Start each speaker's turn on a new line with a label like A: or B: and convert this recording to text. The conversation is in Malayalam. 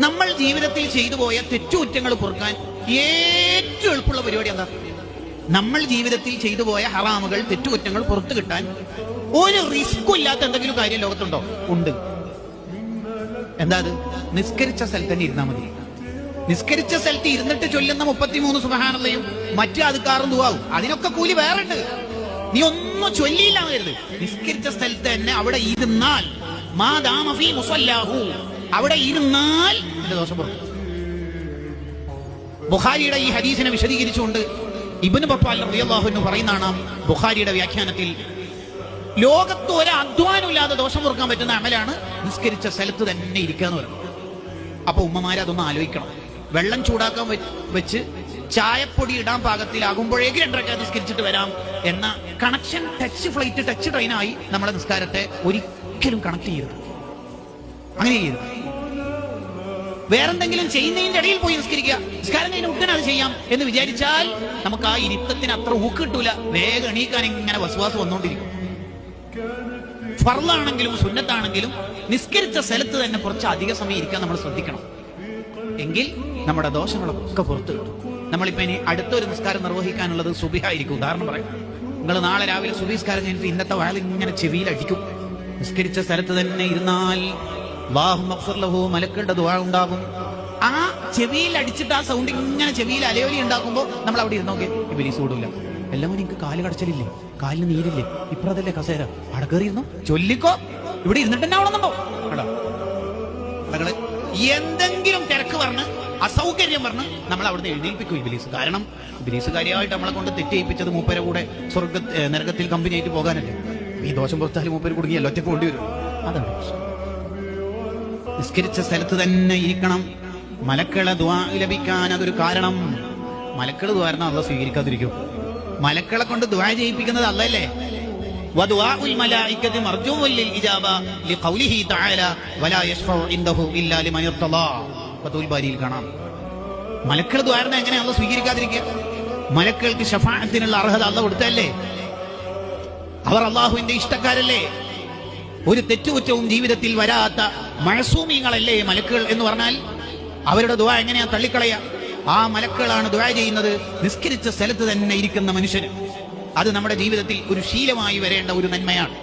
A: നമ്മൾ ജീവിതത്തിൽ ചെയ്തു പോയ തെറ്റുകുറ്റങ്ങൾ പൊറുക്കാൻ ഏറ്റവും എളുപ്പമുള്ള പരിപാടി എന്താ? നമ്മൾ ജീവിതത്തിൽ ചെയ്തു പോയ ഹറാമുകൾ, തെറ്റുകുറ്റങ്ങൾ പുറത്തു കിട്ടാൻ ഒരു റിസ്ക്കും ഇല്ലാത്ത എന്തെങ്കിലും കാര്യം ലോകത്തുണ്ടോ? ഉണ്ട്. എന്താ അത്? നിസ്കരിച്ച സ്ഥലത്ത് തന്നെ ഇരുന്നാൽ മതി. നിസ്കരിച്ച സ്ഥലത്ത് ഇരുന്നിട്ട് ചൊല്ലുന്ന 33 സുബ്ഹാനല്ലയും മറ്റു അദ്കാറും ദുആവും അതിനൊക്കെ കൂലി വേറെ ഉണ്ട്. നീ ഒന്നും ചൊല്ലിയില്ല കരുത്, നിസ്കരിച്ച സ്ഥലത്ത് തന്നെ അവിടെ ഇരുന്നാൽ, മാദാമ ഫീ മുസല്ലാഹു, അവിടെ ഇരുന്നാൽ എന്റെ ദോഷം പുറത്തു. ബുഖാരിയുടെ ഈ ഹദീസിനെ വിശദീകരിച്ചുകൊണ്ട് ഇബ്നു ബത്വാൽ റളിയല്ലാഹു അൻഹു പറയുന്നതാണ് ബുഖാരിയുടെ വ്യാഖ്യാനത്തിൽ, ലോകത്ത് ഒരു അധ്വാനം ഇല്ലാതെ ദോഷം പൊറുക്കാൻ പറ്റുന്ന അമലാണ് നിസ്കരിച്ച സ്ഥലത്ത് തന്നെ ഇരിക്കുക എന്ന് പറയുന്നത്. അപ്പൊ ഉമ്മമാരെ അതൊന്ന് ആലോചിക്കണം. വെള്ളം ചൂടാക്കാൻ വെച്ച് ചായപ്പൊടി ഇടാൻ പാകത്തിലാകുമ്പോഴേക്ക് 2 റക്അത്ത് നിസ്കരിച്ചിട്ട് വരാം എന്ന കണക്ഷൻ, ടച്ച് ഫ്ലൈറ്റ്, ടച്ച് ട്രെയിനായി നമ്മളെ നിസ്കാരത്തെ ഒരിക്കലും കണക്ട് ചെയ്യരുത്. അങ്ങനെ ചെയ്യരുത്. വേറെന്തെങ്കിലും ചെയ്യുന്നതിന്റെ ഇടയിൽ പോയി നിസ്കരിക്കുക, നിസ്കാരം കഴിഞ്ഞ ഉടനെ അത് ചെയ്യാം എന്ന് വിചാരിച്ചാൽ നമുക്ക് ആ ഇരുത്തത്തിന് അത്ര ഊക്ക് കിട്ടൂല. വേഗം എണീക്കാൻ ഇങ്ങനെ വസ്വാസ് വന്നുകൊണ്ടിരിക്കും. ഫർളാണെങ്കിലും സുന്നത്താണെങ്കിലും നിസ്കരിച്ച സ്ഥലത്ത് തന്നെ കുറച്ച് അധിക സമയം ഇരിക്കാൻ നമ്മൾ ശ്രദ്ധിക്കണം. എങ്കിൽ നമ്മുടെ ദോഷങ്ങളൊക്കെ പുറത്തു കിട്ടും. നമ്മളിപ്പോ ഇനി അടുത്തൊരു നിസ്കാരം നിർവഹിക്കാനുള്ളത് സുബിഹായിരിക്കും. ഉദാഹരണം പറയാം, നിങ്ങൾ നാളെ രാവിലെ സുബഹിസ്കാരം കഴിഞ്ഞിട്ട് ഇന്നത്തെ വാഴ ഇങ്ങനെ ചെവിയിൽ അടിക്കും. നിസ്കരിച്ച സ്ഥലത്ത് തന്നെ ഇരുന്നാൽ അല്ലാഹുമ്മ ഗ്ഫിർ ലഹു, മലക്കുകളുടെ ദുആ ഉണ്ടാകും. ആ ചെവിയിൽ അടിച്ചിട്ട് ആ സൗണ്ട് ഇങ്ങനെ ചെവിയിൽ അലയൊലി ഉണ്ടാക്കുമ്പോൾ നമ്മൾ അവിടെ ഇരുന്നോക്കെ ഇബ്ലീസ് ഓടില്ല. എല്ലാവരും എനിക്ക് കാല് കടച്ചലില്ലേ, കാലിന് നീരില്ലേ, ഇപ്പുറത്തല്ലേ കസേര, അവിടെ കയറിയിരുന്നോ, ചൊല്ലിക്കോ, ഇവിടെ ഇരുന്നിട്ട് തന്നെ ആവണമെന്നുണ്ടോ? എന്തെങ്കിലും തിരക്ക് പറഞ്ഞ് അസൗകര്യം പറഞ്ഞ് നമ്മൾ അവിടുന്ന് എഴുന്നേൽപ്പിക്കും ഇബ്ലീസ്. കാരണം ഇബ്ലീസ് കാര്യമായിട്ട് നമ്മളെ കൊണ്ട് തെറ്റേൽപ്പിച്ചത് മൂപ്പരെ കൂടെ നരകത്തിൽ കമ്പനി ആയിട്ട് പോകാനല്ലേ. ഈ ദോഷം പുറത്താലും മൂപ്പര് കുടുങ്ങിയല്ലോ, ഒറ്റക്ക് കൊണ്ടുവരും. അതാണ് നിസ്കരിച്ച സ്ഥലത്ത് തന്നെ ഇരിക്കണം. മലക്കളെ ദുആ ലഭിക്കാൻ അതൊരു കാരണം. മലക്കൾ ദുആ അല്ലാഹു സ്വീകരിക്കാതിരിക്കും. മലക്കളെ കൊണ്ട് ദുആ ചെയ്യിപ്പിക്കുന്നത് അല്ലാഹല്ലേ. വദുആഉൽ മലായികതി മർജൂഉൻ ലിൽ ഇജാബ ലിഖൗലിഹി തആല വലാ യശ്ഫഉ ഇൻദഹു ഇല്ലാ ലിമൻ ഇർതദാ. ഫതുൽ ബാരിയിൽ കാണാം. മലക്കൾ ദുആ എങ്ങനെ അല്ലാഹു സ്വീകരിക്കാതിരിക്കുക? മലക്കൾക്ക് ശഫാഅത്തിനുള്ള അർഹത അല്ലാഹു കൊടുത്തല്ലേ. അവർ അല്ലാഹുവിന്റെ ഇഷ്ടക്കാരല്ലേ. ഒരു തെറ്റുകുറ്റവും ജീവിതത്തിൽ വരാത്ത മഅസൂമീങ്ങളല്ലേ മലക്കുകൾ എന്ന് പറഞ്ഞാൽ അവരുടെ ദുആ എങ്ങനെയാ തള്ളിക്കളയാ? ആ മലക്കുകളാണ് ദുആ ചെയ്യുന്നത് നിസ്കരിച്ച സ്ഥലത്ത് തന്നെ ഇരിക്കുന്ന മനുഷ്യന്. അത് നമ്മുടെ ജീവിതത്തിൽ ഒരു ശീലമായി വരേണ്ട ഒരു നന്മയാണ്.